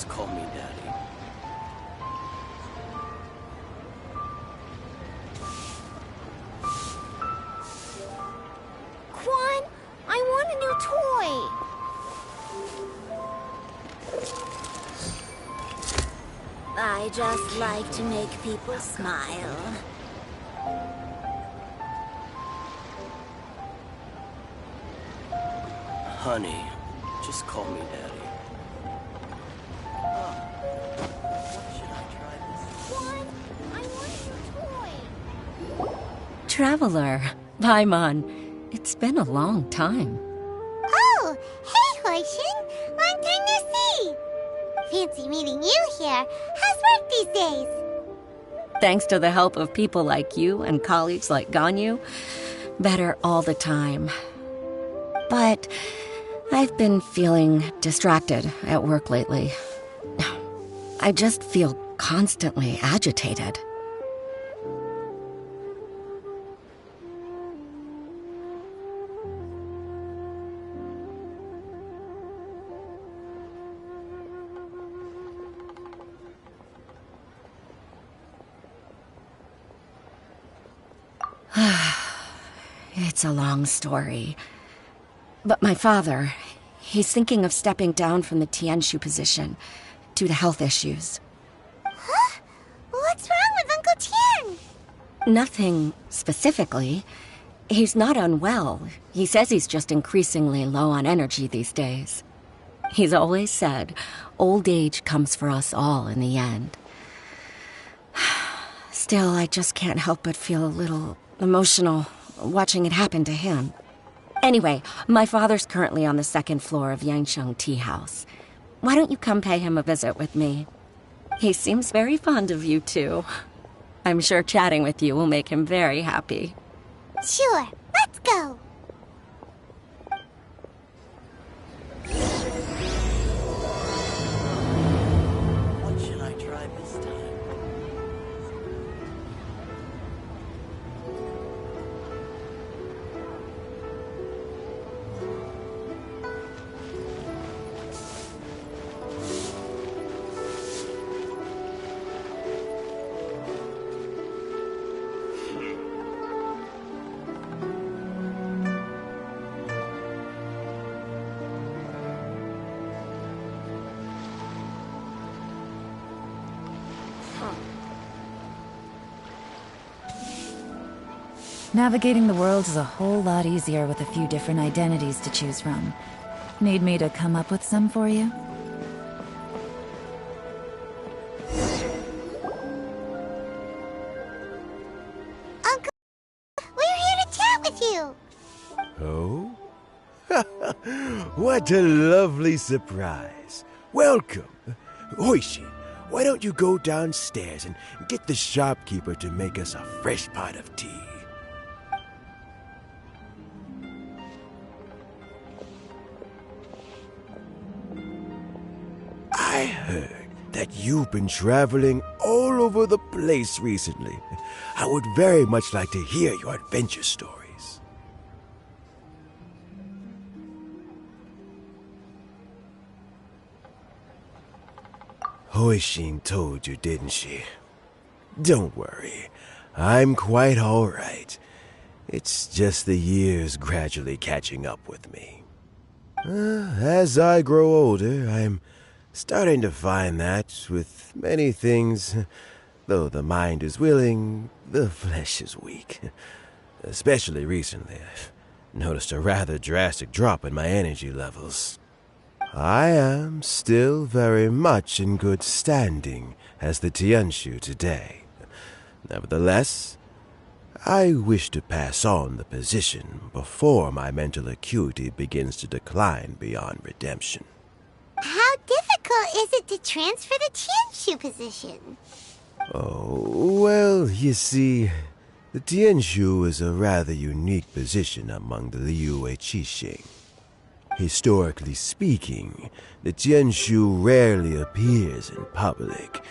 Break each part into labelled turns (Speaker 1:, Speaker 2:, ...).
Speaker 1: Just call me Daddy.
Speaker 2: Quan, I want a new toy. I just like to make people smile.
Speaker 1: Honey, just call me Daddy.
Speaker 2: Quan, I want a new toy.
Speaker 3: Traveler, Paimon, it's been a long time.
Speaker 4: Oh, hey, Hoishin! Long time no see! Fancy meeting you here. How's work these days?
Speaker 3: Thanks to the help of people like you and colleagues like Ganyu, better all the time. But I've been feeling distracted at work lately. I just feel constantly agitated. It's a long story. But my father, he's thinking of stepping down from the Tianshu position due to health issues.
Speaker 4: Huh? What's wrong with Uncle Tian?
Speaker 3: Nothing specifically. He's not unwell. He says he's just increasingly low on energy these days. He's always said, old age comes for us all in the end. Still, I just can't help but feel a little emotional watching it happen to him. Anyway, my father's currently on the second floor of Yangsheng Tea House. Why don't you come pay him a visit with me? He seems very fond of you, too. I'm sure chatting with you will make him very happy.
Speaker 4: Sure, let's go.
Speaker 1: What should I try this time?
Speaker 5: Navigating the world is a whole lot easier with a few different identities to choose from. Need me to come up with some for you?
Speaker 4: Uncle, we're here to chat with you.
Speaker 6: Oh? What a lovely surprise. Welcome. Hoishi, why don't you go downstairs and get the shopkeeper to make us a fresh pot of tea? I heard that you've been traveling all over the place recently. I would very much like to hear your adventure stories. Hoishin told you, didn't she? Don't worry, I'm quite all right. It's just the years gradually catching up with me. As I grow older, I'm starting to find that, with many things, though the mind is willing, the flesh is weak. Especially recently, I've noticed a rather drastic drop in my energy levels. I am still very much in good standing as the Tianshu today. Nevertheless, I wish to pass on the position before my mental acuity begins to decline beyond redemption.
Speaker 4: How difficult is it to transfer the Tianshu position?
Speaker 6: Oh, well, you see, the Tianshu is a rather unique position among the Liu Qixing. Historically speaking, the Tianshu rarely appears in public.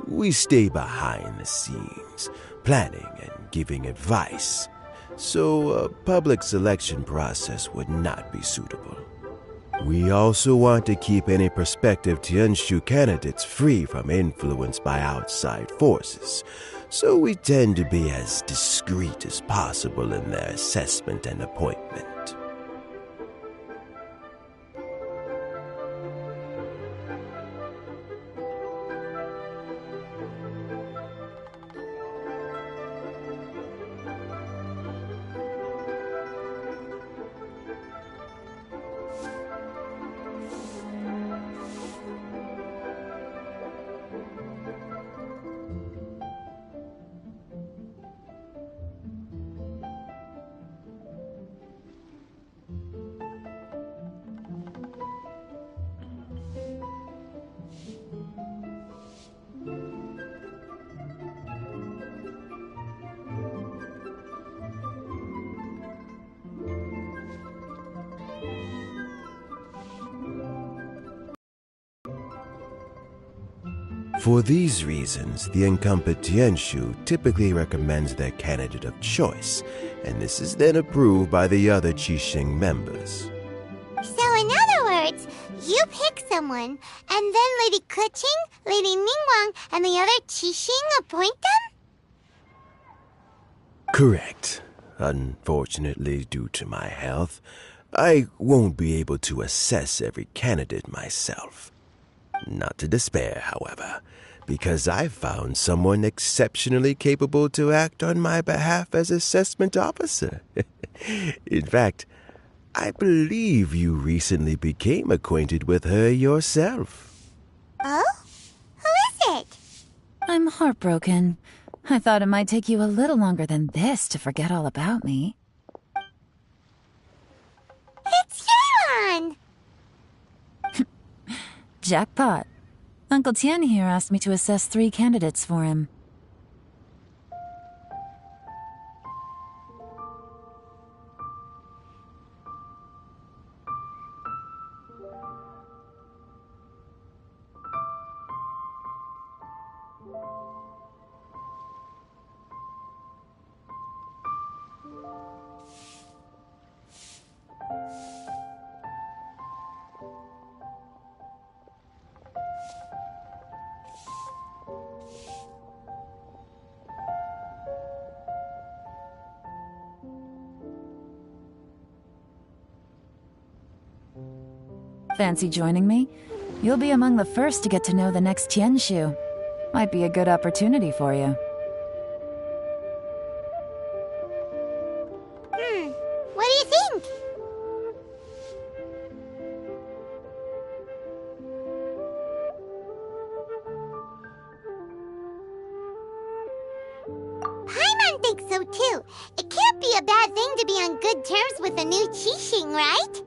Speaker 6: We stay behind the scenes, planning and giving advice, so a public selection process would not be suitable. We also want to keep any prospective Tianshu candidates free from influence by outside forces, so we tend to be as discreet as possible in their assessment and appointment. For these reasons, the incumbent Tianshu typically recommends their candidate of choice, and this is then approved by the other Qixing members.
Speaker 4: So in other words, you pick someone, and then Lady Keqing, Lady Ningguang, and the other Qixing appoint them?
Speaker 6: Correct. Unfortunately, due to my health, I won't be able to assess every candidate myself. Not to despair, however, because I found someone exceptionally capable to act on my behalf as assessment officer. In fact, I believe you recently became acquainted with her yourself.
Speaker 4: Oh? Who is it?
Speaker 5: I'm heartbroken. I thought it might take you a little longer than this to forget all about me.
Speaker 4: It's Yelan!
Speaker 5: Jackpot. Uncle Tian here asked me to assess 3 candidates for him. Fancy joining me? You'll be among the first to get to know the next Tianshu. Might be a good opportunity for you.
Speaker 4: What do you think? Paimon thinks so too. It can't be a bad thing to be on good terms with a new Qixing, right?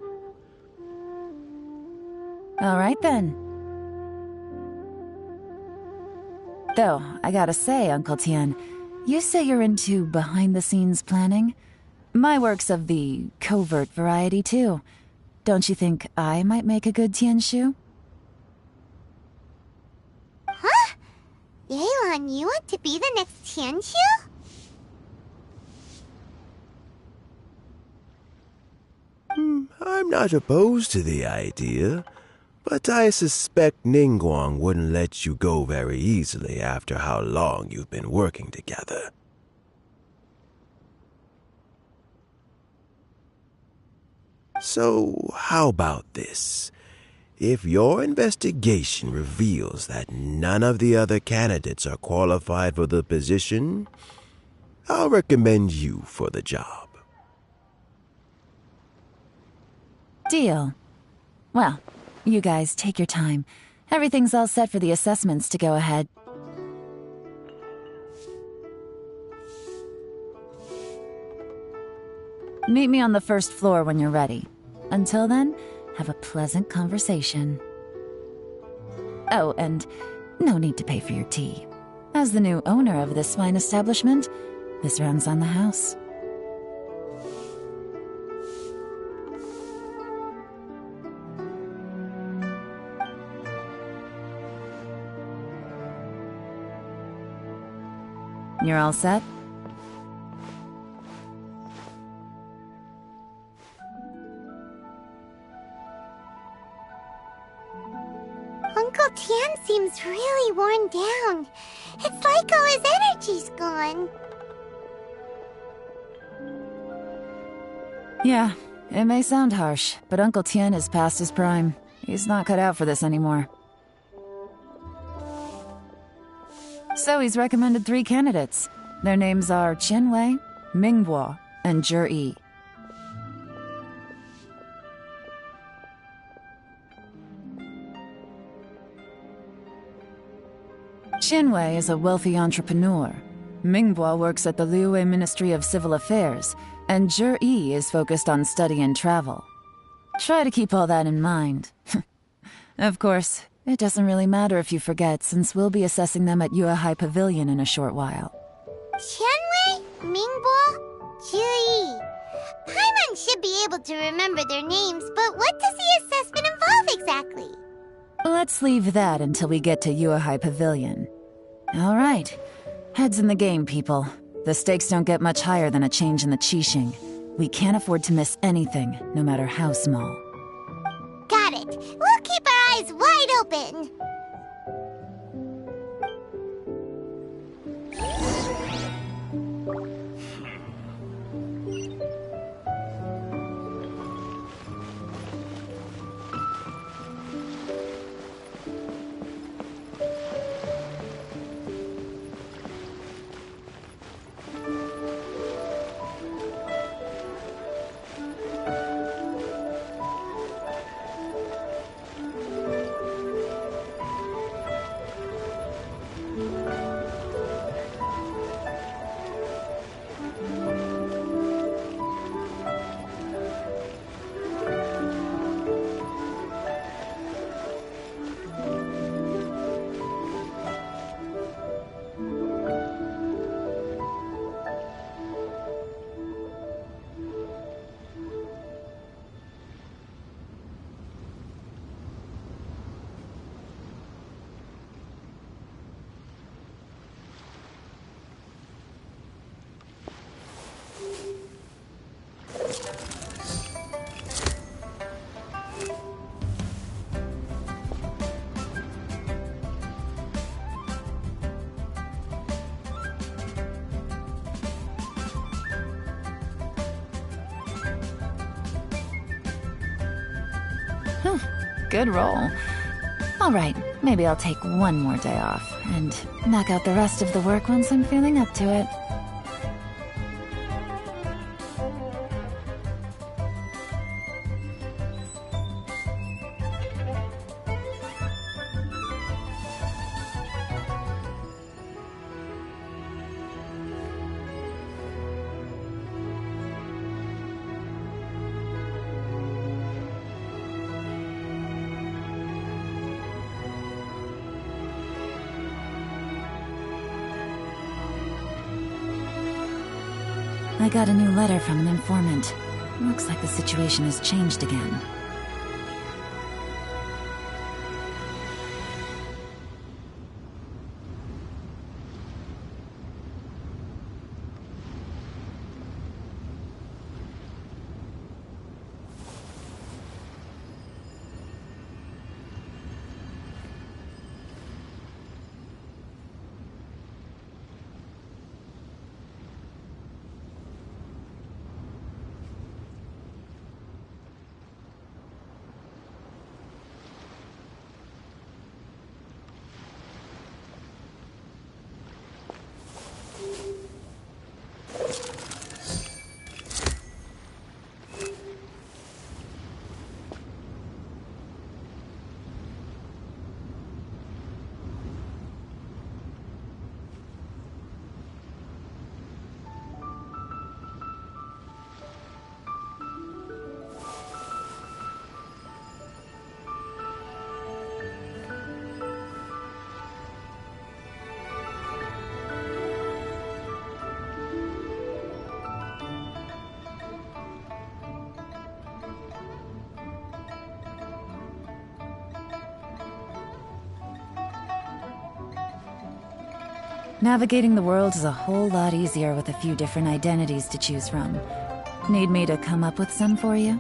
Speaker 5: All right then. Though, I gotta say, Uncle Tian, you say you're into behind-the-scenes planning? My work's of the covert variety, too. Don't you think I might make a good Tianshu?
Speaker 4: Huh? Yelan, you want to be the next Tianshu?
Speaker 6: I'm not opposed to the idea, but I suspect Ningguang wouldn't let you go very easily after how long you've been working together. So, how about this? If your investigation reveals that none of the other candidates are qualified for the position, I'll recommend you for the job.
Speaker 5: Deal. Well, you guys take your time. Everything's all set for the assessments to go ahead. Meet me on the first floor when you're ready. Until then, have a pleasant conversation. Oh, and no need to pay for your tea. As the new owner of this fine establishment, this runs on the house. You're all set?
Speaker 4: seems really worn down. It's like all his energy's gone.
Speaker 5: Yeah, it may sound harsh, but Uncle Tien is past his prime. He's not cut out for this anymore. So he's recommended 3 candidates. Their names are Qianwei, Mingbo, and Zhi. Qianwei is a wealthy entrepreneur. Mingbo works at the Liyue Ministry of Civil Affairs, and Zhi is focused on study and travel. Try to keep all that in mind. Of course, it doesn't really matter if you forget, since we'll be assessing them at Yuehai Pavilion in a short while.
Speaker 4: Qianwei, Mingbo, Zhi. Paimon should be able to remember their names, but what does the assessment involve exactly?
Speaker 5: Let's leave that until we get to Yuehai Pavilion. All right. Heads in the game, people. The stakes don't get much higher than a change in the Qixing. We can't afford to miss anything, no matter how small.
Speaker 4: Got it. We'll keep our eyes wide open.
Speaker 5: Good roll. All right, maybe I'll take one more day off and knock out the rest of the work once I'm feeling up to it. I got a new letter from an informant. Looks like the situation has changed again. Navigating the world is a whole lot easier with a few different identities to choose from. Need me to come up with some for you?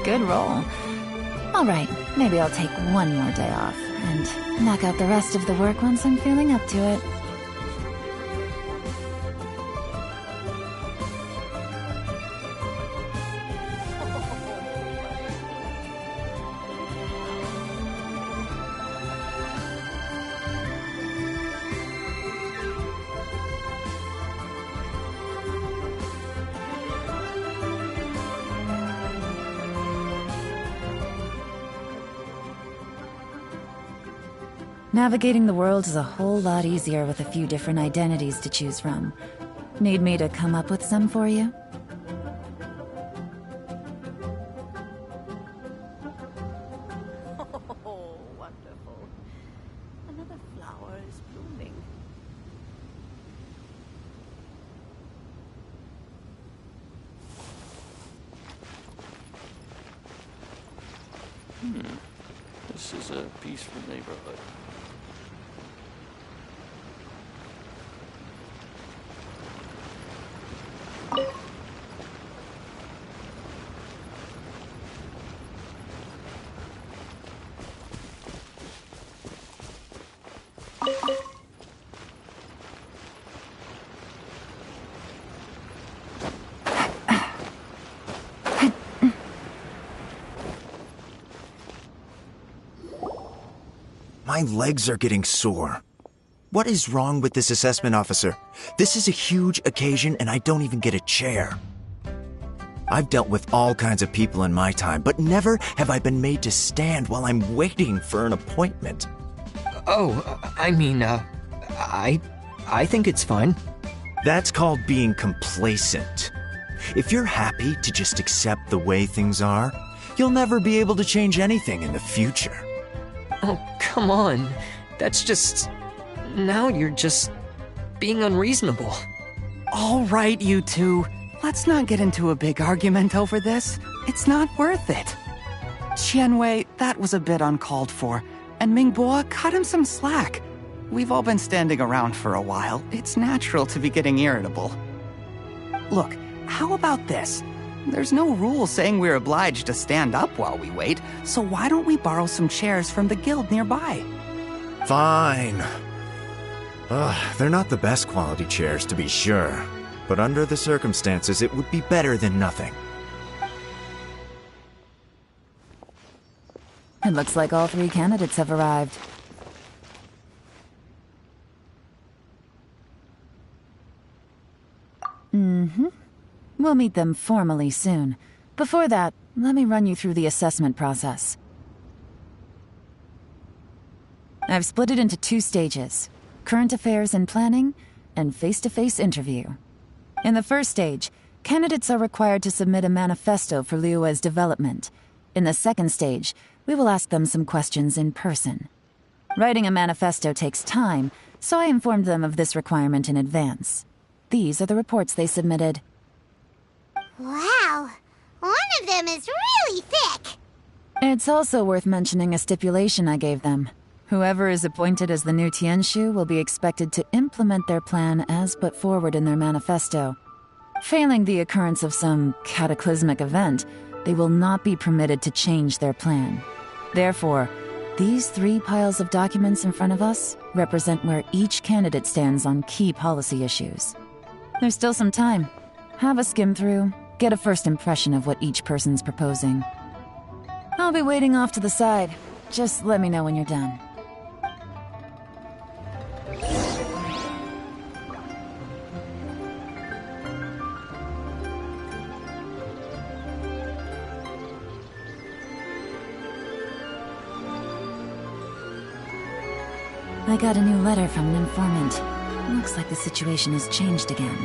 Speaker 5: Good roll. All right, maybe I'll take one more day off and knock out the rest of the work once I'm feeling up to it. Navigating the world is a whole lot easier with a few different identities to choose from. Need me to come up with some for you?
Speaker 1: Oh, wonderful. Another flower is blooming. This is a peaceful neighborhood.
Speaker 7: My legs are getting sore. What is wrong with this assessment officer? This is a huge occasion and I don't even get a chair. I've dealt with all kinds of people in my time, but never have I been made to stand while I'm waiting for an appointment.
Speaker 8: Oh, I think it's fine.
Speaker 7: That's called being complacent. If you're happy to just accept the way things are, you'll never be able to change anything in the future.
Speaker 8: Oh, come on. That's just... Now you're just being unreasonable.
Speaker 9: All right, you two. Let's not get into a big argument over this. It's not worth it. Qianwei, that was a bit uncalled for. And Mingbo, cut him some slack. We've all been standing around for a while. It's natural to be getting irritable. Look, how about this? There's no rule saying we're obliged to stand up while we wait, so why don't we borrow some chairs from the guild nearby?
Speaker 7: Fine. They're not the best quality chairs, to be sure. But under the circumstances, it would be better than nothing.
Speaker 5: It looks like all three candidates have arrived. We'll meet them formally soon. Before that, let me run you through the assessment process. I've split it into 2 stages: current affairs and planning, and face-to-face interview. In the first stage, candidates are required to submit a manifesto for Liyue's development. In the second stage, we will ask them some questions in person. Writing a manifesto takes time, so I informed them of this requirement in advance. These are the reports they submitted.
Speaker 4: Wow, one of them is really thick.
Speaker 5: It's also worth mentioning a stipulation I gave them. Whoever is appointed as the new Tianshu will be expected to implement their plan as put forward in their manifesto. Failing the occurrence of some cataclysmic event, they will not be permitted to change their plan. Therefore, these 3 piles of documents in front of us represent where each candidate stands on key policy issues. There's still some time. Have a skim through, get a first impression of what each person's proposing. I'll be waiting off to the side. Just let me know when you're done. I got a new letter from an informant. Looks like the situation has changed again.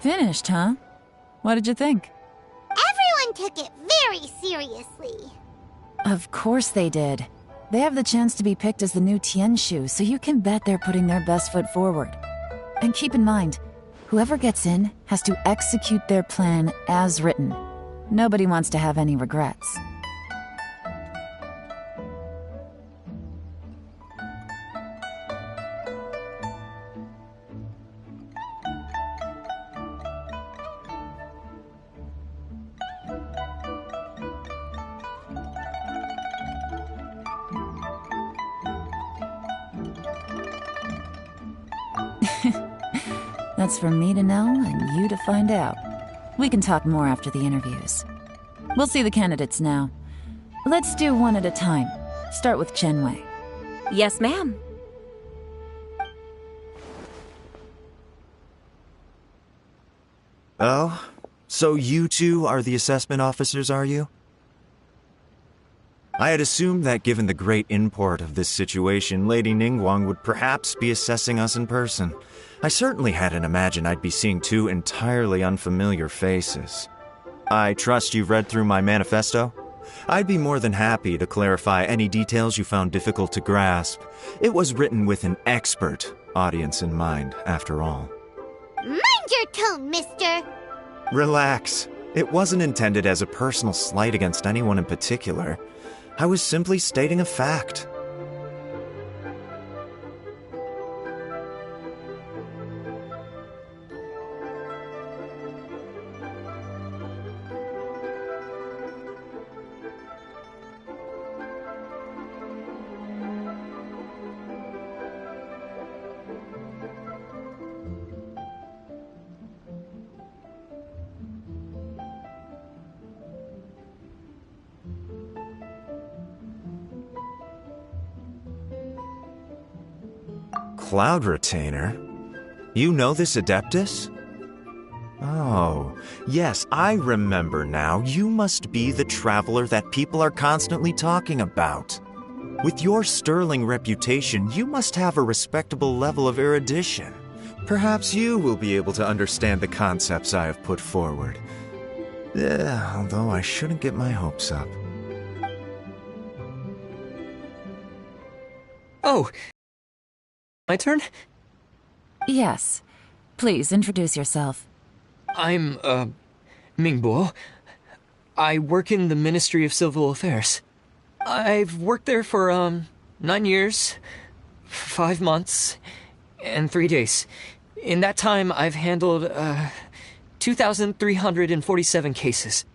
Speaker 5: Finished, huh? What did you think?
Speaker 4: Everyone took it very seriously.
Speaker 5: Of course they did. They have the chance to be picked as the new Tianshu, so you can bet they're putting their best foot forward. And keep in mind, whoever gets in has to execute their plan as written. Nobody wants to have any regrets. That's for me to know and you to find out. We can talk more after the interviews. We'll see the candidates now. Let's do one at a time. Start with Chenwei.
Speaker 3: Yes, ma'am.
Speaker 7: Oh? So you two are the assessment officers, are you? I had assumed that given the great import of this situation, Lady Ningguang would perhaps be assessing us in person. I certainly hadn't imagined I'd be seeing two entirely unfamiliar faces. I trust you've read through my manifesto? I'd be more than happy to clarify any details you found difficult to grasp. It was written with an expert audience in mind, after all.
Speaker 4: Mind your tone, mister.
Speaker 7: Relax. It wasn't intended as a personal slight against anyone in particular. I was simply stating a fact. Cloud Retainer? You know this Adeptus? Oh, yes, I remember now. You must be the traveler that people are constantly talking about. With your sterling reputation, you must have a respectable level of erudition. Perhaps you will be able to understand the concepts I have put forward. Although I shouldn't get my hopes up.
Speaker 8: Oh, my turn?
Speaker 5: Yes. Please, introduce yourself.
Speaker 8: I'm, Mingbo. I work in the Ministry of Civil Affairs. I've worked there for, 9 years, 5 months, and 3 days. In that time, I've handled, 2,347 cases.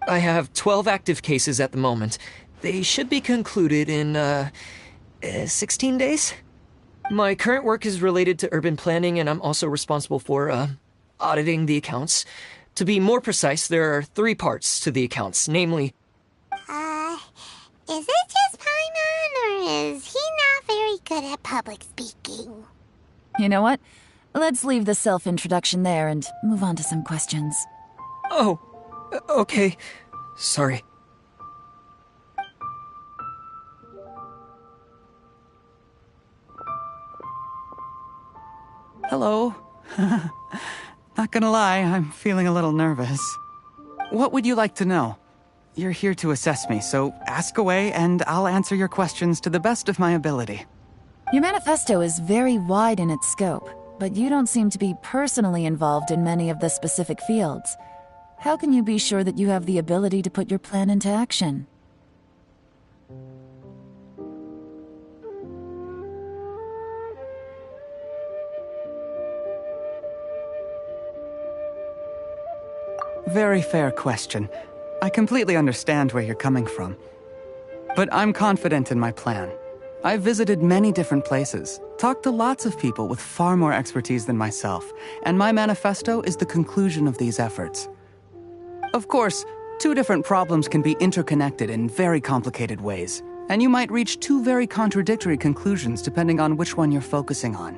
Speaker 8: I have 12 active cases at the moment. They should be concluded in, 16 days? My current work is related to urban planning, and I'm also responsible for, auditing the accounts. To be more precise, there are 3 parts to the accounts, namely...
Speaker 4: Is it just Paimon, or is he not very good at public speaking?
Speaker 5: You know what? Let's leave the self-introduction there and move on to some questions.
Speaker 8: Oh, okay. Sorry.
Speaker 9: Hello. Not gonna lie, I'm feeling a little nervous. What would you like to know? You're here to assess me, so ask away and I'll answer your questions to the best of my ability.
Speaker 5: Your manifesto is very wide in its scope, but you don't seem to be personally involved in many of the specific fields. How can you be sure that you have the ability to put your plan into action?
Speaker 9: Very fair question. I completely understand where you're coming from. But I'm confident in my plan. I've visited many different places, talked to lots of people with far more expertise than myself, and my manifesto is the conclusion of these efforts. Of course, 2 different problems can be interconnected in very complicated ways, and you might reach 2 very contradictory conclusions depending on which one you're focusing on.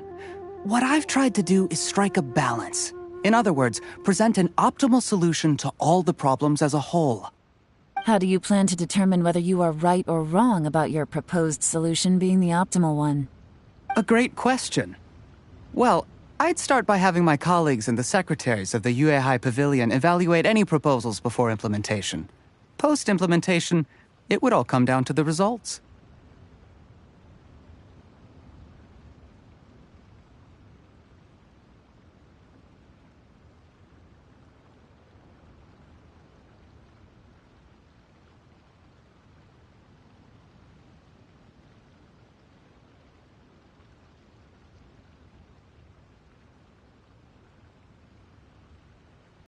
Speaker 9: What I've tried to do is strike a balance. In other words, present an optimal solution to all the problems as a whole.
Speaker 5: How do you plan to determine whether you are right or wrong about your proposed solution being the optimal one?
Speaker 9: A great question. Well, I'd start by having my colleagues and the secretaries of the Yuehai Pavilion evaluate any proposals before implementation. Post-implementation, it would all come down to the results.